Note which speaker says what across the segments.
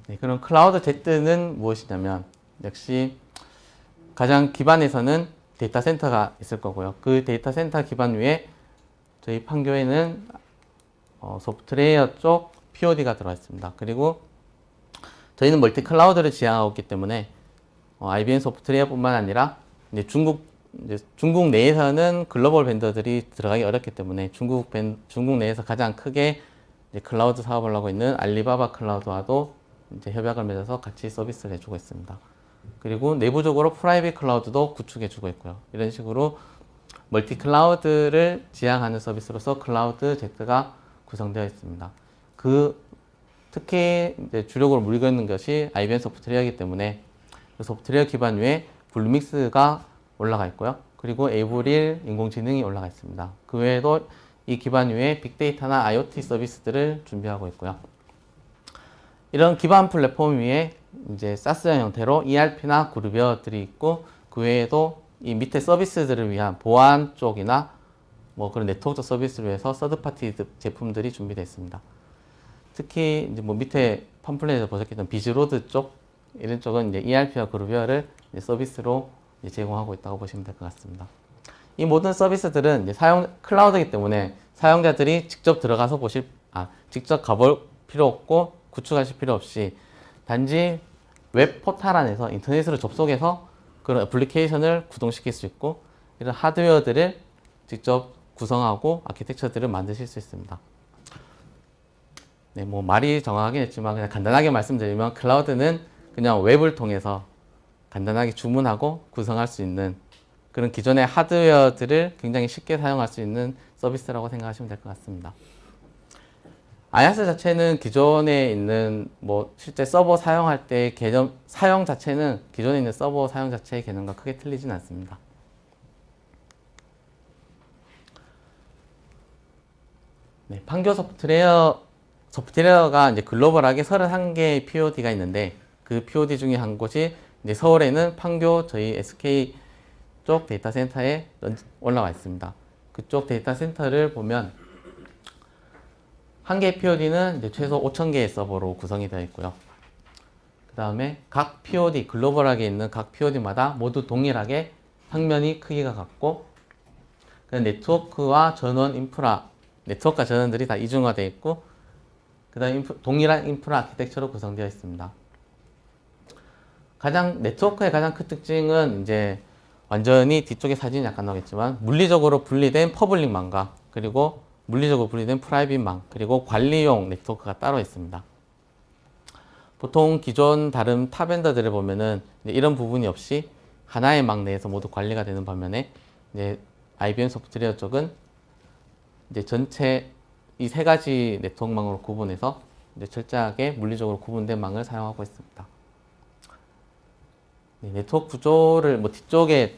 Speaker 1: 네, 그럼 클라우드 Z는 무엇이냐면 역시 가장 기반에서는 데이터 센터가 있을 거고요. 그 데이터 센터 기반 위에 저희 판교에는 소프트웨어 쪽 POD가 들어가 있습니다. 그리고 저희는 멀티 클라우드를 지향하고 있기 때문에 IBM 소프트웨어뿐만 아니라 이제 중국 내에서는 글로벌 벤더들이 들어가기 어렵기 때문에 중국 내에서 가장 크게 이제 클라우드 사업을 하고 있는 알리바바 클라우드와도 이제 협약을 맺어서 같이 서비스를 해주고 있습니다. 그리고 내부적으로 프라이빗 클라우드도 구축해주고 있고요. 이런 식으로 멀티 클라우드를 지향하는 서비스로서 클라우드 Z가 구성되어 있습니다. 특히 이제 주력으로 물고 있는 것이 IBM 소프트웨어이기 때문에 그 소프트웨어 기반 위에 블루믹스가 올라가 있고요. 그리고 에이브릴 인공지능이 올라가 있습니다. 그 외에도 이 기반 위에 빅데이터나 IoT 서비스들을 준비하고 있고요. 이런 기반 플랫폼 위에 이제 SaaS형 형태로 ERP나 그룹웨어들이 있고 그 외에도 이 밑에 서비스들을 위한 보안 쪽이나 뭐 그런 네트워크 서비스를 위해서 서드파티 제품들이 준비되어 있습니다. 특히 이제 뭐 밑에 팜플렛에서 보셨겠던 비즈로드 쪽 이런 쪽은 이제 ERP와 그룹웨어를 이제 서비스로 이제 제공하고 있다고 보시면 될 것 같습니다. 이 모든 서비스들은 이제 클라우드이기 때문에 사용자들이 직접 들어가서 직접 가볼 필요 없고 구축하실 필요 없이 단지 웹 포탈 안에서 인터넷으로 접속해서 그런 애플리케이션을 구동시킬 수 있고 이런 하드웨어들을 직접 구성하고 아키텍처들을 만드실 수 있습니다. 네, 뭐 말이 정확하긴 했지만 그냥 간단하게 말씀드리면 클라우드는 그냥 웹을 통해서 간단하게 주문하고 구성할 수 있는 그런 기존의 하드웨어들을 굉장히 쉽게 사용할 수 있는 서비스라고 생각하시면 될 것 같습니다. 아야스 자체는 기존에 있는 뭐 실제 서버 사용할 때 개념 사용 자체는 기존에 있는 서버 사용 자체의 개념과 크게 틀리진 않습니다. 네, 판교 소프트웨어가 이제 글로벌하게 31개의 POD가 있는데 그 POD 중에 한 곳이 이제 서울에는 판교 저희 SK 쪽 데이터 센터에 올라와 있습니다. 그쪽 데이터 센터를 보면 한 개의 POD는 이제 최소 5,000개의 서버로 구성이 되어 있고요. 그 다음에 각 POD, 글로벌하게 있는 각 POD마다 모두 동일하게 평면이 크기가 같고 그 네트워크와 전원 인프라, 네트워크와 전원들이 다 이중화되어 있고 그 다음에 동일한 인프라 아키텍처로 구성되어 있습니다. 네트워크의 가장 큰 특징은 이제 완전히 뒤쪽에 사진이 약간 나오겠지만 물리적으로 분리된 퍼블릭망과 그리고 물리적으로 분리된 프라이빗망 그리고 관리용 네트워크가 따로 있습니다. 보통 기존 다른 타 벤더들을 보면은 이런 부분이 없이 하나의 망 내에서 모두 관리가 되는 반면에 이제 IBM 소프트웨어 쪽은 이제 전체 이 세 가지 네트워크망으로 구분해서 이제 철저하게 물리적으로 구분된 망을 사용하고 있습니다. 네트워크 구조를 뭐 뒤쪽에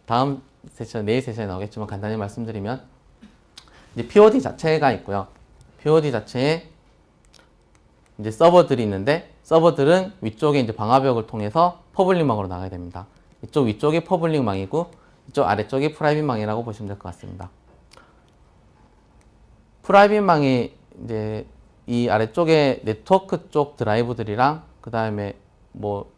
Speaker 1: 다음 세션, 내일 세션에 나오겠지만 간단히 말씀드리면 이제 POD 자체가 있고요. POD 자체에 이제 서버들이 있는데 서버들은 위쪽에 이제 방화벽을 통해서 퍼블릭망으로 나가야 됩니다. 이쪽 위쪽이 퍼블릭망이고 이쪽 아래쪽이 프라이빗망이라고 보시면 될 것 같습니다. 프라이빗망이 이제 이 아래쪽에 네트워크 쪽 드라이브들이랑 그 다음에 뭐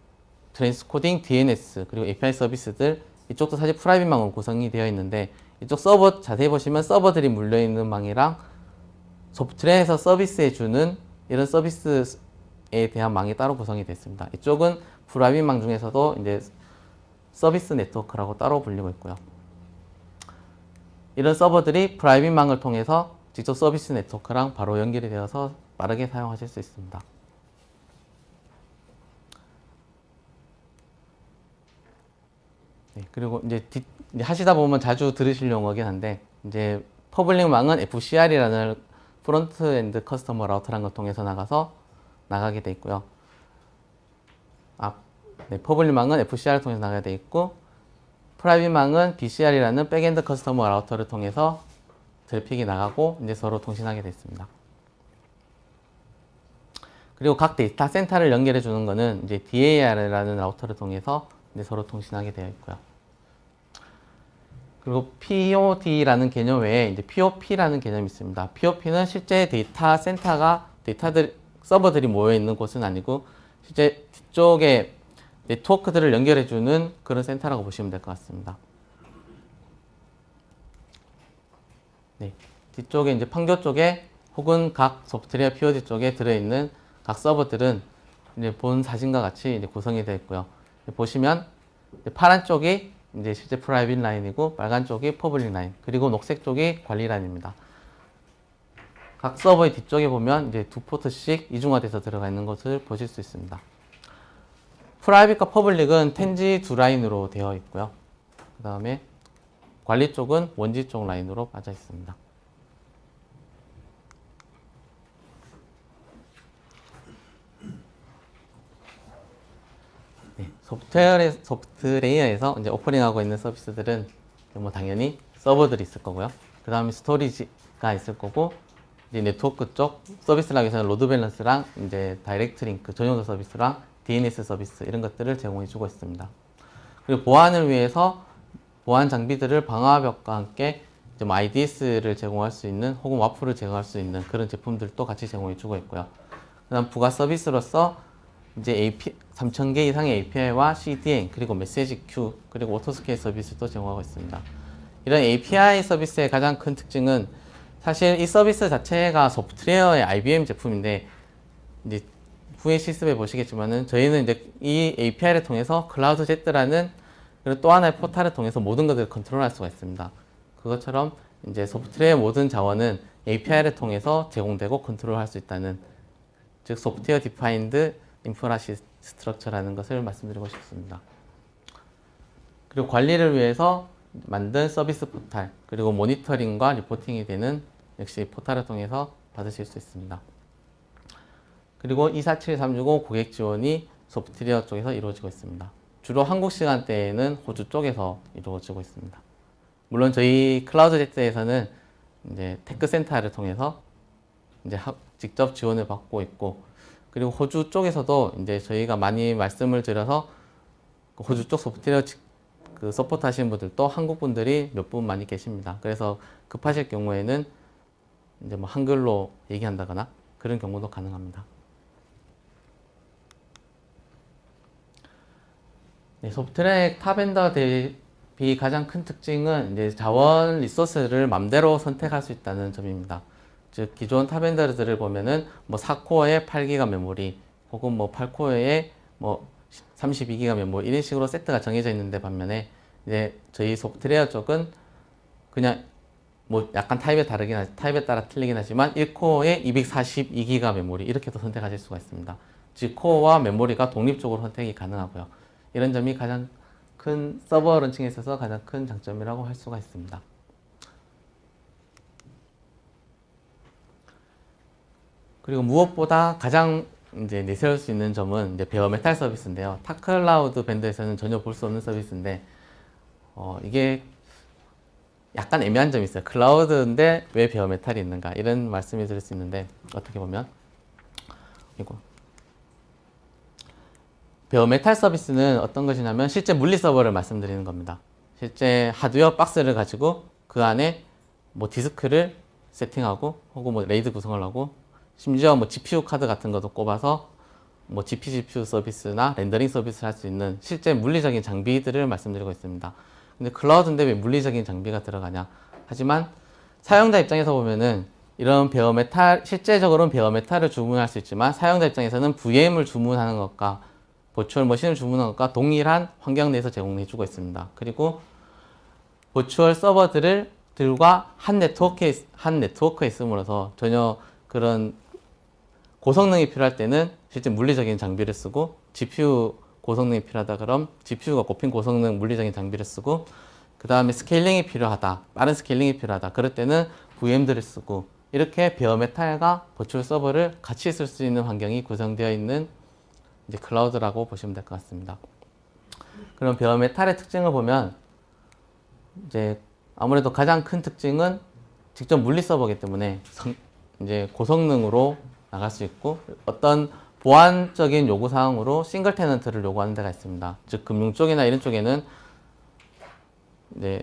Speaker 1: 트랜스코딩, DNS 그리고 API 서비스들 이쪽도 사실 프라이빗망으로 구성이 되어 있는데 이쪽 서버 자세히 보시면 서버들이 물려있는 망이랑 소프트웨어에서 서비스해주는 이런 서비스에 대한 망이 따로 구성이 됐습니다. 이쪽은 프라이빗망 중에서도 이제 서비스 네트워크라고 따로 불리고 있고요. 이런 서버들이 프라이빗망을 통해서 직접 서비스 네트워크랑 바로 연결이 되어서 빠르게 사용하실 수 있습니다. 네, 그리고 이제 하시다 보면 자주 들으실 용어긴 한데 이제 퍼블릭망은 FCR이라는 프론트엔드 커스터머 라우터라는 걸 통해서 나가게 돼 있고요. 퍼블릭망은 FCR을 통해서 나가게 돼 있고 프라이빗망은 BCR이라는 백엔드 커스터머 라우터를 통해서 트래픽이 나가고 이제 서로 통신하게 돼 있습니다. 그리고 각 데이터 센터를 연결해 주는 거는 이제 DAR이라는 라우터를 통해서 이제 서로 통신하게 되어 있고요. 그리고 POD라는 개념 외에 이제 POP라는 개념이 있습니다. POP는 실제 데이터들, 서버들이 모여 있는 곳은 아니고 실제 뒤쪽에 네트워크들을 연결해 주는 그런 센터라고 보시면 될 것 같습니다. 네. 뒤쪽에 이제 판교 쪽에 혹은 각 소프트웨어 POD 쪽에 들어있는 각 서버들은 이제 본 사진과 같이 이제 구성이 되어 있고요. 보시면 파란 쪽이 이제 실제 프라이빗 라인이고 빨간 쪽이 퍼블릭 라인, 그리고 녹색 쪽이 관리 라인입니다. 각 서버의 뒤쪽에 보면 이제 두 포트씩 이중화돼서 들어가 있는 것을 보실 수 있습니다. 프라이빗과 퍼블릭은 텐지 두 라인으로 되어 있고요. 그 다음에 관리 쪽은 원지 쪽 라인으로 빠져 있습니다. 네, 소프트웨어에서 이제 오퍼링하고 있는 서비스들은 뭐 당연히 서버들이 있을 거고요. 그 다음에 스토리지가 있을 거고, 이제 네트워크 쪽 서비스를 하기 위해서는 로드 밸런스랑 이제 다이렉트 링크 전용도 서비스랑 DNS 서비스 이런 것들을 제공해 주고 있습니다. 그리고 보안을 위해서 보안 장비들을 방화벽과 함께 좀 IDS를 제공할 수 있는 혹은 와플을 제공할 수 있는 그런 제품들도 같이 제공해 주고 있고요. 그 다음 부가 서비스로서 이제 3000개 이상의 API와 CDN, 그리고 메시지 큐, 그리고 오토스케일 서비스도 제공하고 있습니다. 이런 API 서비스의 가장 큰 특징은 사실 이 서비스 자체가 소프트웨어의 IBM 제품인데, 이제 후에 실습해 보시겠지만은 저희는 이제 이 API를 통해서 클라우드 제트라는 또 하나의 포탈을 통해서 모든 것들을 컨트롤할 수가 있습니다. 그것처럼 이제 소프트웨어 모든 자원은 API를 통해서 제공되고 컨트롤할 수 있다는, 즉 소프트웨어 디파인드 인프라 스트럭처라는 것을 말씀드리고 싶습니다. 그리고 관리를 위해서 만든 서비스 포탈, 그리고 모니터링과 리포팅이 되는 역시 포탈을 통해서 받으실 수 있습니다. 그리고 247365 고객 지원이 소프트웨어 쪽에서 이루어지고 있습니다. 주로 한국 시간대에는 호주 쪽에서 이루어지고 있습니다. 물론 저희 클라우드 제트에서는 이제 테크센터를 통해서 이제 직접 지원을 받고 있고, 그리고 호주 쪽에서도 이제 저희가 많이 말씀을 드려서 호주 쪽 소프트웨어 서포트 하시는 분들도 한국 분들이 몇 분 많이 계십니다. 그래서 급하실 경우에는 이제 뭐 한글로 얘기한다거나 그런 경우도 가능합니다. 네, 소프트웨어 타 벤더 대비 가장 큰 특징은 이제 자원 리소스를 맘대로 선택할 수 있다는 점입니다. 즉 기존 타 벤더들을 보면은 뭐 4코어에 8기가 메모리 혹은 뭐 8코어에 뭐 32기가 메모리 이런 식으로 세트가 정해져 있는데, 반면에 이제 저희 소프트웨어 쪽은 그냥 뭐 약간 타입에 따라 틀리긴 하지만 1코어에 242기가 메모리 이렇게도 선택하실 수가 있습니다. 즉 코어와 메모리가 독립적으로 선택이 가능하고요. 이런 점이 가장 큰 서버 런칭에 있어서 가장 큰 장점이라고 할 수가 있습니다. 그리고 무엇보다 가장 이제 내세울 수 있는 점은 이제 베어메탈 서비스인데요. 타클라우드 밴드에서는 전혀 볼 수 없는 서비스인데, 이게 약간 애매한 점이 있어요. 클라우드인데 왜 베어메탈이 있는가, 이런 말씀을 드릴 수 있는데, 어떻게 보면 이거 베어메탈 서비스는 어떤 것이냐면 실제 물리 서버를 말씀드리는 겁니다. 실제 하드웨어 박스를 가지고 그 안에 뭐 디스크를 세팅하고 혹은 뭐 레이드 구성을 하고, 심지어 뭐 GPU 카드 같은 것도 꼽아서 뭐 GPGPU 서비스나 렌더링 서비스를 할 수 있는 실제 물리적인 장비들을 말씀드리고 있습니다. 근데 클라우드인데 왜 물리적인 장비가 들어가냐? 하지만 사용자 입장에서 보면은 이런 베어메탈, 실제적으로는 베어메탈을 주문할 수 있지만 사용자 입장에서는 VM을 주문하는 것과 버추얼 머신을 주문하는 것과 동일한 환경 내에서 제공해주고 있습니다. 그리고 버추얼 서버들과 한 네트워크에 있음으로써 전혀 그런 고성능이 필요할 때는 실제 물리적인 장비를 쓰고, GPU 고성능이 필요하다 그럼 GPU가 꼽힌 고성능 물리적인 장비를 쓰고, 그 다음에 스케일링이 필요하다, 빠른 스케일링이 필요하다 그럴 때는 VM들을 쓰고, 이렇게 베어메탈과 버추얼 서버를 같이 쓸 수 있는 환경이 구성되어 있는 이제 클라우드라고 보시면 될 것 같습니다. 그럼 베어메탈의 특징을 보면 이제 아무래도 가장 큰 특징은 직접 물리 서버이기 때문에 이제 고성능으로 나갈 수 있고, 어떤 보안적인 요구 사항으로 싱글 테넌트를 요구하는 데가 있습니다. 즉 금융 쪽이나 이런 쪽에는 이제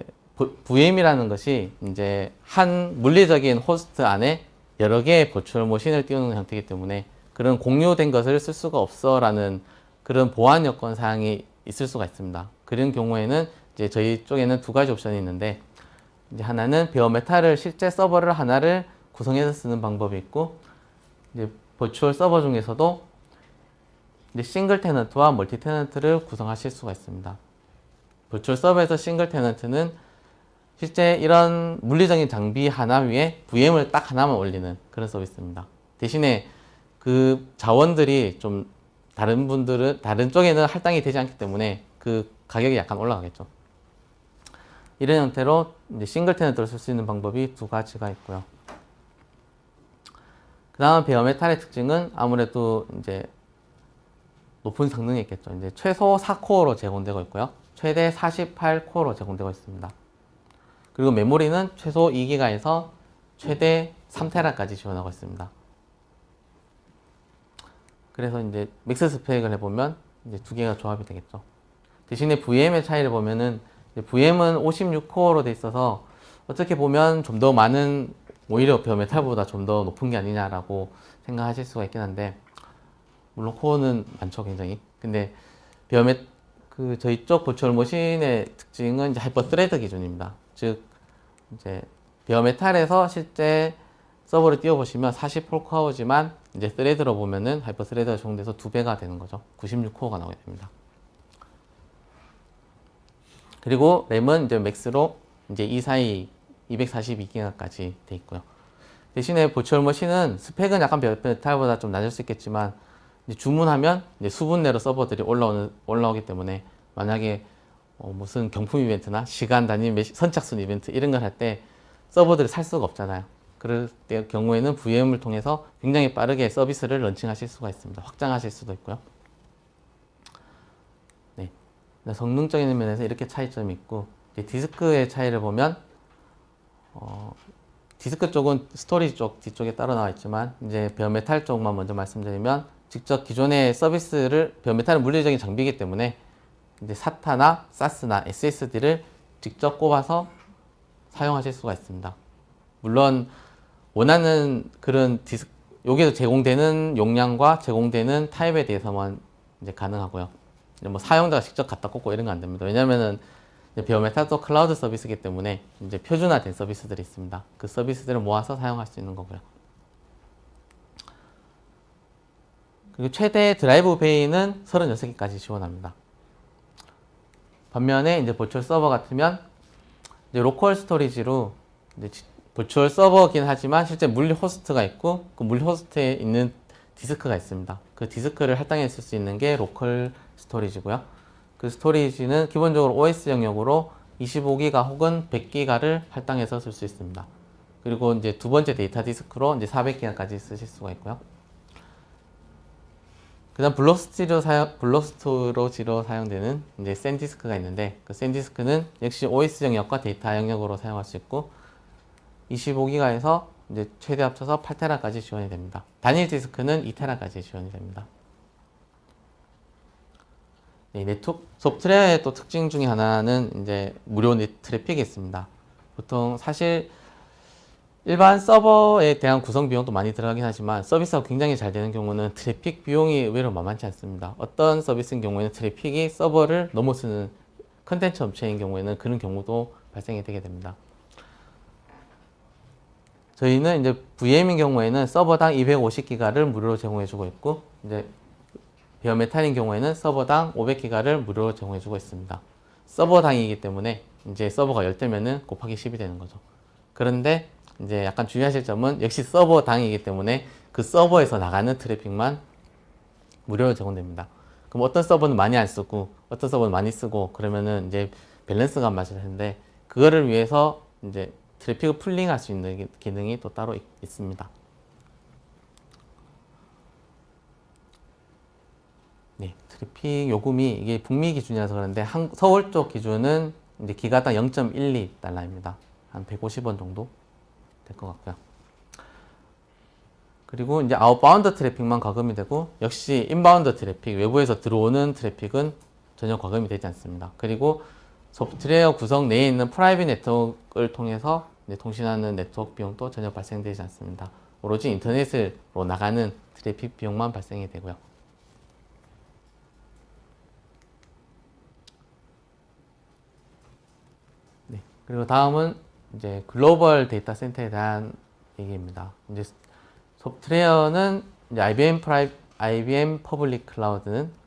Speaker 1: VM이라는 것이 이제 한 물리적인 호스트 안에 여러 개의 버추얼 머신을 띄우는 형태이기 때문에 그런 공유된 것을 쓸 수가 없어라는 그런 보안 여건 사항이 있을 수가 있습니다. 그런 경우에는 이제 저희 쪽에는 두 가지 옵션이 있는데 이제 하나는 베어메탈을 실제 서버를 하나를 구성해서 쓰는 방법이 있고 이제 버추얼 서버 중에서도 이제 싱글 테넌트와 멀티 테넌트를 구성하실 수가 있습니다. 버추얼 서버에서 싱글 테넌트는 실제 이런 물리적인 장비 하나 위에 VM을 딱 하나만 올리는 그런 서비스입니다. 대신에 그 자원들이 좀 다른 쪽에는 할당이 되지 않기 때문에 그 가격이 약간 올라가겠죠. 이런 형태로 이제 싱글 테넌트를 쓸 수 있는 방법이 두 가지가 있고요. 그 다음 베어메탈의 특징은 아무래도 이제 높은 성능이 있겠죠. 이제 최소 4코어로 제공되고 있고요. 최대 48코어로 제공되고 있습니다. 그리고 메모리는 최소 2기가에서 최대 3테라까지 지원하고 있습니다. 그래서 이제 맥스 스펙을 해보면 이제 두 개가 조합이 되겠죠. 대신에 VM의 차이를 보면은 VM은 56코어로 돼 있어서 어떻게 보면 좀 더 많은 오히려 베어메탈보다 좀 더 높은 게 아니냐라고 생각하실 수가 있긴 한데 물론 코어는 많죠 굉장히. 근데 저희 쪽 버추얼 머신의 특징은 이제 하이퍼 스레드 기준입니다. 즉 이제 베어메탈에서 실제 서버를 띄워보시면 44코어지만 이제 스레드로 보면은 하이퍼 스레드가 적용돼서 2배가 되는 거죠. 96코어가 나오게 됩니다. 그리고 램은 이제 맥스로 이제 242기가까지 돼 있고요. 대신에 버추얼 머신은 스펙은 약간 베어메탈보다 좀 낮을 수 있겠지만 이제 주문하면 이제 수분 내로 서버들이 올라오기 때문에 만약에 무슨 경품 이벤트나 시간 단위 선착순 이벤트 이런 걸 할 때 서버들을 살 수가 없잖아요. 그럴 때 경우에는 VM을 통해서 굉장히 빠르게 서비스를 런칭하실 수가 있습니다. 확장하실 수도 있고요. 네. 성능적인 면에서 이렇게 차이점이 있고 디스크의 차이를 보면 디스크 쪽은 스토리지 쪽 뒤쪽에 따로 나와 있지만 이제 베어메탈 쪽만 먼저 말씀드리면 직접 기존의 서비스를 베어메탈은 물리적인 장비이기 때문에 이제 사타나 사스나 SSD를 직접 꼽아서 사용하실 수가 있습니다. 물론 원하는 그런 여기서 제공되는 용량과 제공되는 타입에 대해서만 이제 가능하고요. 뭐 사용자가 직접 갖다 꽂고 이런 거 안 됩니다. 왜냐면은 베어메탈도 클라우드 서비스이기 때문에 이제 표준화된 서비스들이 있습니다. 그 서비스들을 모아서 사용할 수 있는 거고요. 그리고 최대 드라이브 베이는 36개까지 지원합니다. 반면에 이제 버추얼 서버 같으면 이제 로컬 스토리지로 이제 버추얼 서버긴 하지만 실제 물리 호스트가 있고 그 물리 호스트에 있는 디스크가 있습니다. 그 디스크를 할당해 쓸 수 있는 게 로컬 스토리지고요. 그 스토리지는 기본적으로 OS 영역으로 25기가 혹은 100기가를 할당해서 쓸 수 있습니다. 그리고 이제 두 번째 데이터 디스크로 이제 400기가까지 쓰실 수가 있고요. 그 다음 블록스토로지로 사용되는 이제 샌디스크가 있는데 그 샌디스크는 역시 OS 영역과 데이터 영역으로 사용할 수 있고 25기가에서 이제 최대 합쳐서 8테라까지 지원이 됩니다. 단일 디스크는 2테라까지 지원이 됩니다. 네, 네트워크 소프트웨어의 또 특징 중에 하나는 이제 무료 트래픽이 있습니다. 보통 사실 일반 서버에 대한 구성 비용도 많이 들어가긴 하지만 서비스가 굉장히 잘 되는 경우는 트래픽 비용이 의외로 만만치 않습니다. 어떤 서비스인 경우에는 트래픽이 서버를 넘어서는 컨텐츠 업체인 경우에는 그런 경우도 발생이 되게 됩니다. 저희는 이제 VM인 경우에는 서버당 250기가를 무료로 제공해주고 있고 이제 베어메탈인 경우에는 서버당 500기가를 무료로 제공해주고 있습니다. 서버당이기 때문에 이제 서버가 10대면은 곱하기 10이 되는 거죠. 그런데 이제 약간 주의하실 점은 역시 서버당이기 때문에 그 서버에서 나가는 트래픽만 무료로 제공됩니다. 그럼 어떤 서버는 많이 안 쓰고 어떤 서버는 많이 쓰고 그러면은 이제 밸런스가 안 맞을 텐데 그거를 위해서 이제 트래픽을 풀링할 수 있는 기능이 또 따로 있습니다. 네, 트래픽 요금이 이게 북미 기준이라서 그런데 서울 쪽 기준은 이제 기가당 0.12달러입니다. 한 150원 정도 될 것 같고요. 그리고 이제 아웃바운드 트래픽만 과금이 되고, 역시 인바운드 트래픽, 외부에서 들어오는 트래픽은 전혀 과금이 되지 않습니다. 그리고 소프트웨어 구성 내에 있는 프라이빗 네트워크를 통해서 이제 통신하는 네트워크 비용도 전혀 발생되지 않습니다. 오로지 인터넷으로 나가는 트래픽 비용만 발생이 되고요. 네, 그리고 다음은 이제 글로벌 데이터 센터에 대한 얘기입니다. 이제 소프트웨어는 이제 IBM 퍼블릭 클라우드는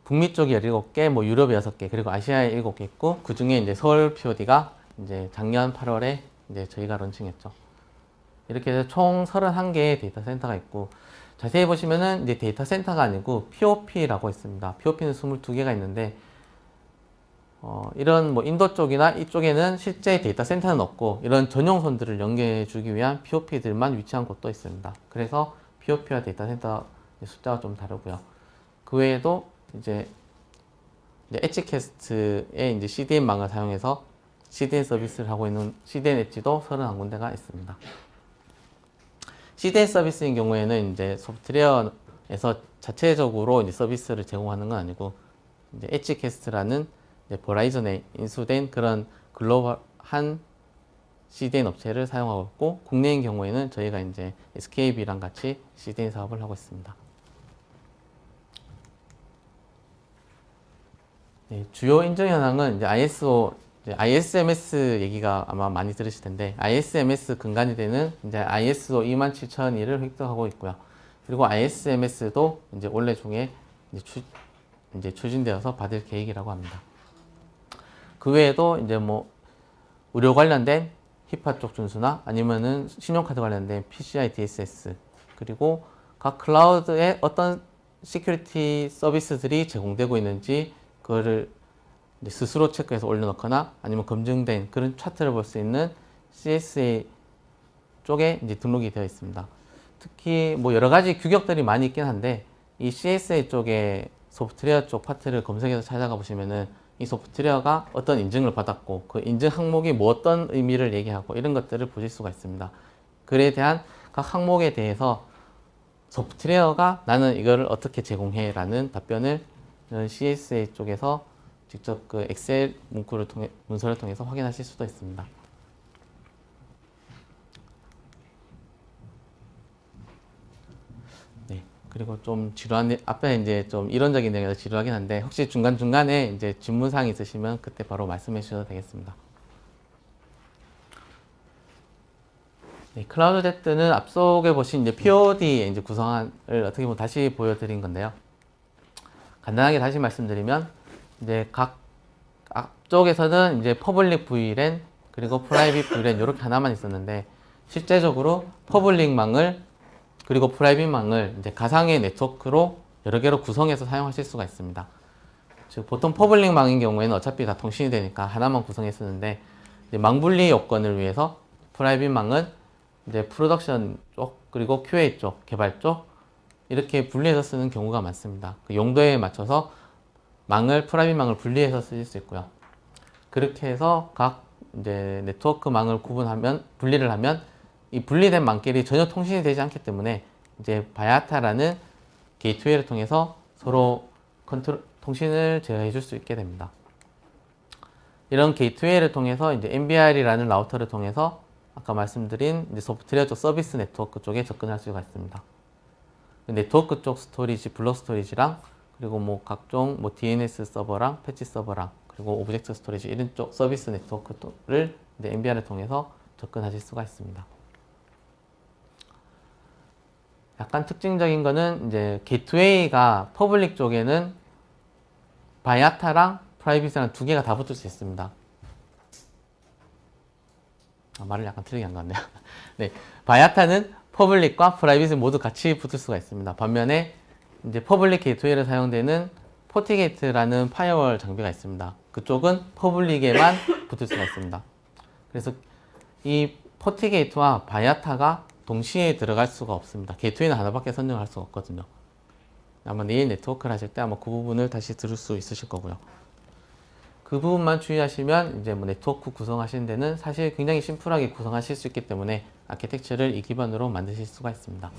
Speaker 1: 북미 쪽이 17개, 뭐 유럽 6개, 그리고 아시아에 7개 있고, 그 중에 이제 서울 POD가 이제 작년 8월에 이제 저희가 런칭했죠. 이렇게 해서 총 31개의 데이터 센터가 있고, 자세히 보시면은 이제 데이터 센터가 아니고 POP라고 있습니다. POP는 22개가 있는데, 이런 뭐 인도 쪽이나 이쪽에는 실제 데이터 센터는 없고, 이런 전용선들을 연계해 주기 위한 POP들만 위치한 곳도 있습니다. 그래서 POP와 데이터 센터 숫자가 좀 다르고요. 그 외에도 이제 엣지캐스트의 이제 CDN망을 사용해서 CDN 서비스를 하고 있는 CDN 엣지도 31군데가 있습니다. CDN 서비스인 경우에는 이제 소프트웨어에서 자체적으로 이제 서비스를 제공하는 건 아니고, 이제 엣지캐스트라는 이제 버라이즌에 인수된 그런 글로벌한 CDN 업체를 사용하고 있고, 국내인 경우에는 저희가 이제 SKB랑 같이 CDN 사업을 하고 있습니다. 네, 주요 인증 현황은 이제 ISMS 얘기가 아마 많이 들으실 텐데, ISMS 근간이 되는 이제 ISO 27001을 획득하고 있고요. 그리고 ISMS도 이제 올해 중에 이제 추진되어서 받을 계획이라고 합니다. 그 외에도 이제 뭐 의료 관련된 히파 쪽 준수나 아니면은 신용카드 관련된 PCI DSS, 그리고 각 클라우드에 어떤 시큐리티 서비스들이 제공되고 있는지 그거를 이제 스스로 체크해서 올려놓거나 아니면 검증된 그런 차트를 볼 수 있는 CSA 쪽에 이제 등록이 되어 있습니다. 특히 뭐 여러 가지 규격들이 많이 있긴 한데, 이 CSA 쪽에 소프트웨어 쪽 파트를 검색해서 찾아가 보시면은 이 소프트웨어가 어떤 인증을 받았고, 그 인증 항목이 뭐 어떤 의미를 얘기하고 이런 것들을 보실 수가 있습니다. 글에 대한 각 항목에 대해서 소프트웨어가 나는 이거를 어떻게 제공해 라는 답변을 CSA 쪽에서 직접 그 엑셀 문서를 통해서 확인하실 수도 있습니다. 네, 그리고 좀 지루한, 앞에 이제 좀 이론적인 내용이 지루하긴 한데, 혹시 중간중간에 이제 질문사항 있으시면 그때 바로 말씀해 주셔도 되겠습니다. 네, 클라우드 제트는 앞쪽에 보신 이제 POD의 이제 구성안을 어떻게 보면 다시 보여드린 건데요. 간단하게 다시 말씀드리면, 이제 각 앞쪽에서는 이제 퍼블릭 VLAN 그리고 프라이빗 VLAN 이렇게 하나만 있었는데, 실제적으로 퍼블릭망을 그리고 프라이빗망을 이제 가상의 네트워크로 여러 개로 구성해서 사용하실 수가 있습니다. 즉 보통 퍼블릭망인 경우에는 어차피 다 통신이 되니까 하나만 구성했었는데, 이제 망분리 요건을 위해서 프라이빗망은 이제 프로덕션 쪽 그리고 QA 쪽, 개발 쪽 이렇게 분리해서 쓰는 경우가 많습니다. 그 용도에 맞춰서 프라이빗망을 분리해서 쓰실 수 있고요. 그렇게 해서 각 이제 네트워크 망을 분리를 하면 이 분리된 망끼리 전혀 통신이 되지 않기 때문에 이제 바야타라는 게이트웨이를 통해서 서로 통신을 제어해 줄 수 있게 됩니다. 이런 게이트웨이를 통해서 이제 MBR이라는 라우터를 통해서 아까 말씀드린 이제 소프트웨어 쪽 서비스 네트워크 쪽에 접근할 수가 있습니다. 네트워크 쪽 스토리지, 블록 스토리지랑 그리고 뭐 각종 뭐 DNS 서버랑 패치 서버랑 그리고 오브젝트 스토리지 이런 쪽 서비스 네트워크를 이제 MBR을 통해서 접근하실 수가 있습니다. 약간 특징적인 거는 이제 게이트웨이가 퍼블릭 쪽에는 바야타랑 프라이빗이랑 두 개가 다 붙을 수 있습니다. 말을 약간 틀리게 한 것 같네요. 네, 바야타는 퍼블릭과 프라이빗을 모두 같이 붙을 수가 있습니다. 반면에 이제 퍼블릭 게이트웨이를 사용되는 포티게이트라는 파이어월 장비가 있습니다. 그쪽은 퍼블릭에만 붙을 수가 있습니다. 그래서 이 포티게이트와 바야타가 동시에 들어갈 수가 없습니다. 게이트웨이는 하나밖에 선정할 수가 없거든요. 아마 내일 네트워크를 하실 때 아마 그 부분을 다시 들을 수 있으실 거고요. 그 부분만 주의하시면 이제 뭐 네트워크 구성하시는 데는 사실 굉장히 심플하게 구성하실 수 있기 때문에 아키텍처를 이 기반으로 만드실 수가 있습니다.